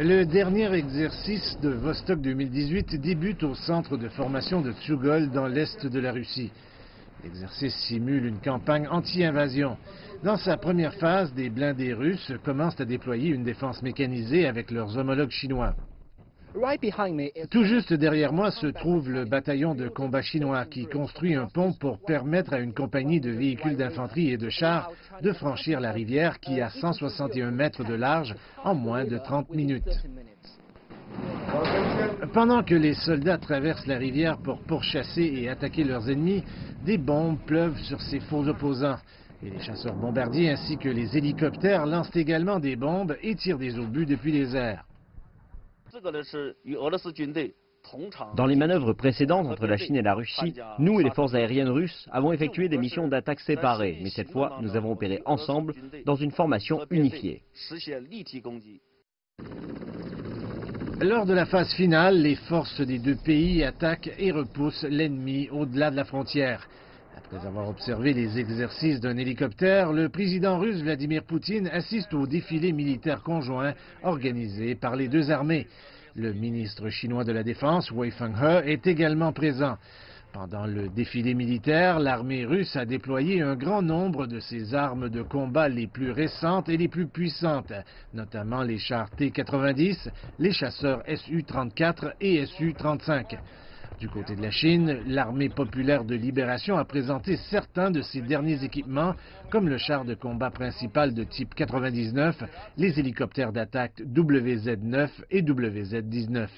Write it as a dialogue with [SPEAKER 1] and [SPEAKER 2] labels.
[SPEAKER 1] Le dernier exercice de Vostok 2018 débute au centre de formation de Tsougol dans l'est de la Russie. L'exercice simule une campagne anti-invasion. Dans sa première phase, des blindés russes commencent à déployer une défense mécanisée avec leurs homologues chinois. Tout juste derrière moi se trouve le bataillon de combat chinois qui construit un pont pour permettre à une compagnie de véhicules d'infanterie et de chars de franchir la rivière qui a 161 mètres de large en moins de 30 minutes. Pendant que les soldats traversent la rivière pour pourchasser et attaquer leurs ennemis, des bombes pleuvent sur ces faux opposants. Et les chasseurs bombardiers ainsi que les hélicoptères lancent également des bombes et tirent des obus depuis les airs.
[SPEAKER 2] Dans les manœuvres précédentes entre la Chine et la Russie, nous et les forces aériennes russes avons effectué des missions d'attaque séparées, mais cette fois, nous avons opéré ensemble dans une formation unifiée.
[SPEAKER 1] Lors de la phase finale, les forces des deux pays attaquent et repoussent l'ennemi au-delà de la frontière. Après avoir observé les exercices d'un hélicoptère, le président russe Vladimir Poutine assiste au défilé militaire conjoint organisé par les deux armées. Le ministre chinois de la Défense, Wei Fenghe, est également présent. Pendant le défilé militaire, l'armée russe a déployé un grand nombre de ses armes de combat les plus récentes et les plus puissantes, notamment les chars T-90, les chasseurs Su-34 et Su-35. Du côté de la Chine, l'armée populaire de libération a présenté certains de ses derniers équipements, comme le char de combat principal de type 99, les hélicoptères d'attaque WZ-9 et WZ-19.